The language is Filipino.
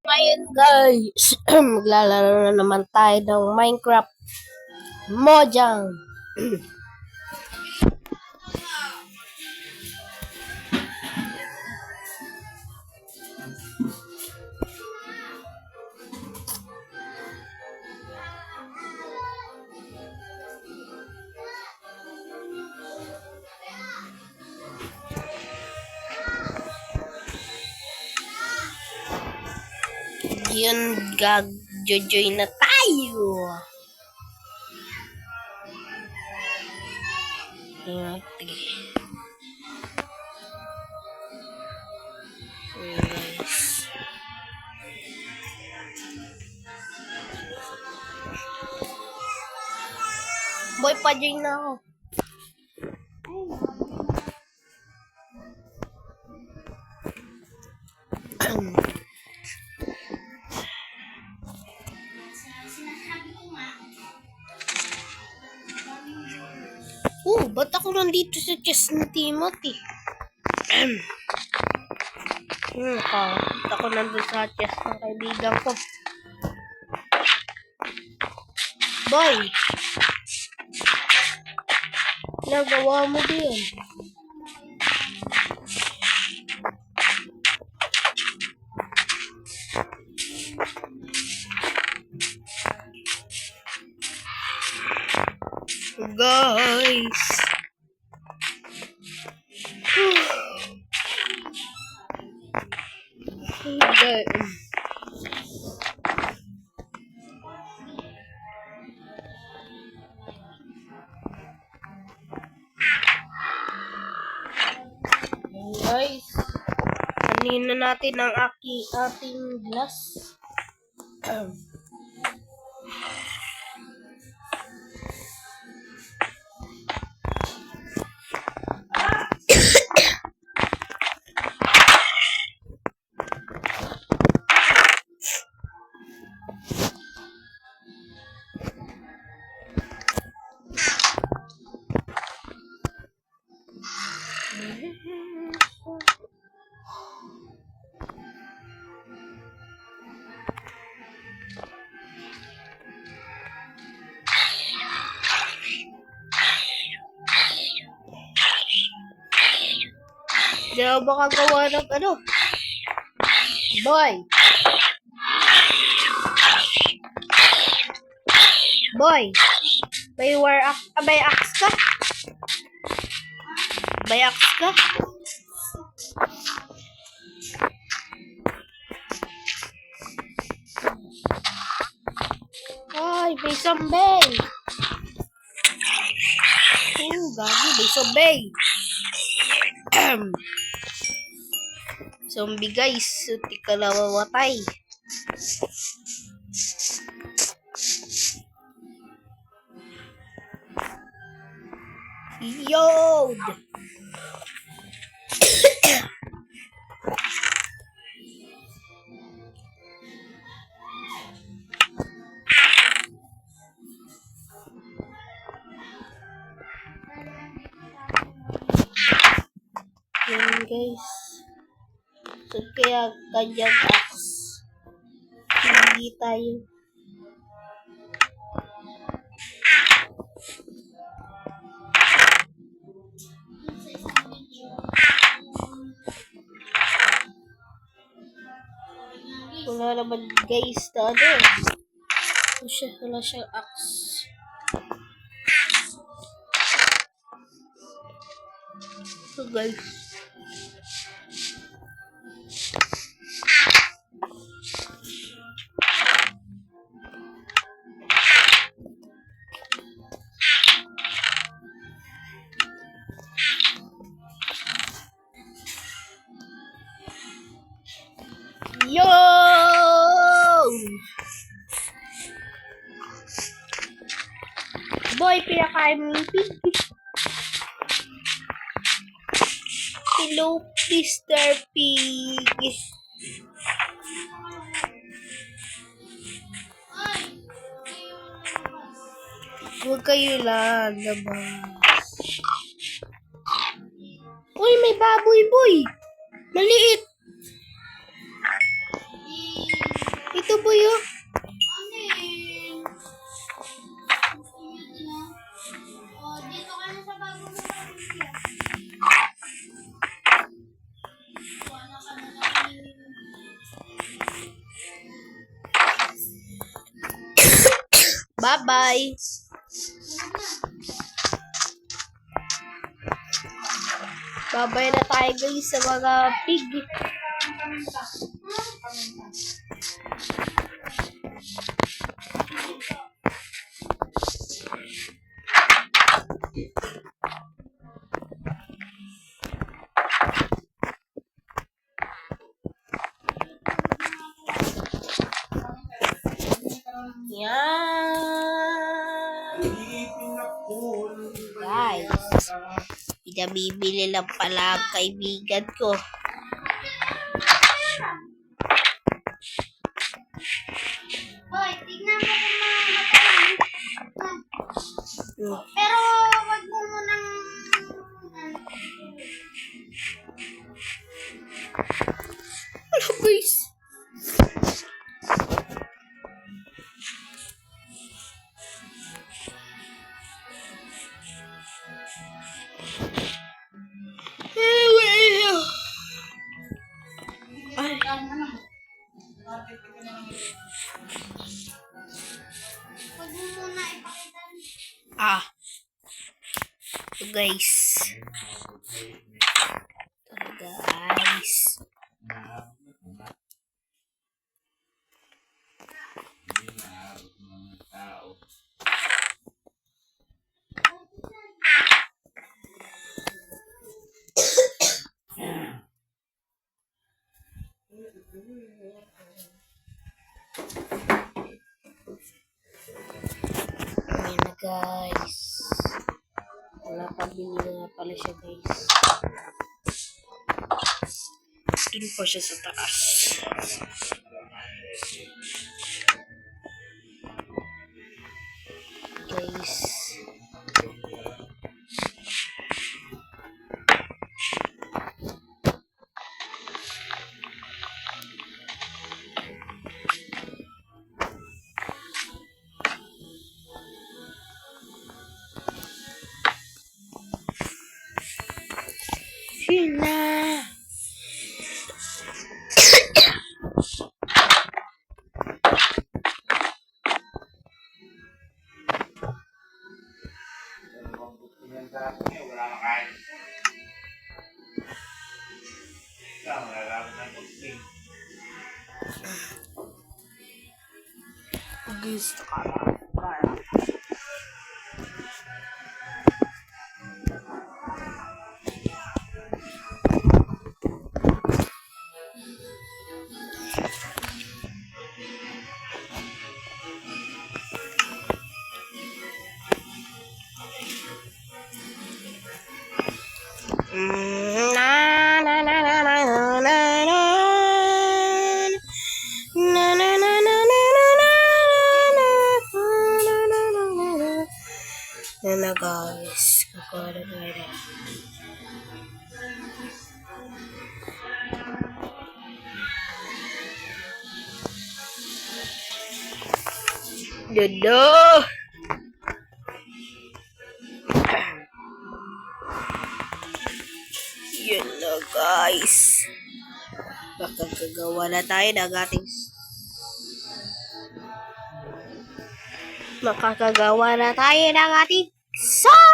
Ngayon guys, maglalaro na naman tayo ng Minecraft Mojang. Yun, gag-jojoy na tayo. Okay. Yes. Boy, pa-join na ako. Ba't ako nandito sa chest ni Timothy? Ako nandito sa chest ng kaibigan ko. Boy! Nagawa mo din. Guys! Guys, kanina natin ang ating glass. Di ako makagawa ng ano? Boy! Boy! May axe ka? May axe ka? Ay, may zombie! Gagi, may zombie! Zombie guys, hindi ka nawawatay. Yo! Yan guys. So kaya kanyang axe. Hindi tayo. Wala naman guys na ano. Wala siyang axe. So guys. Yo! Boy, pinakain mo yung pig. Hello, Mr. Pig. Huwag kayo lalabas. Uy, may baboy, boy. Maliit. boy, oh. Dito ka na sa bagong pamilya. Bye-bye. Bye-bye na tayo guys sa mga pig. Yan. Guys, pinabibili lang pala ang kaibigan ko. Hoy, tignan mo kung matayin. Pero wag mo munang Ano guys? Ay. wag mo muna ipakita. Ito guys. Ito guys. Ayan na guys. Napabili na pala siya guys. Doon pa siya sa taas. Guys. Sina. Gusto ka ba? Na na na na na na na na na na na na na guys, kukuha na tayo. Dodo. Yun na guys. Makakagawa na tayo ng ating sword!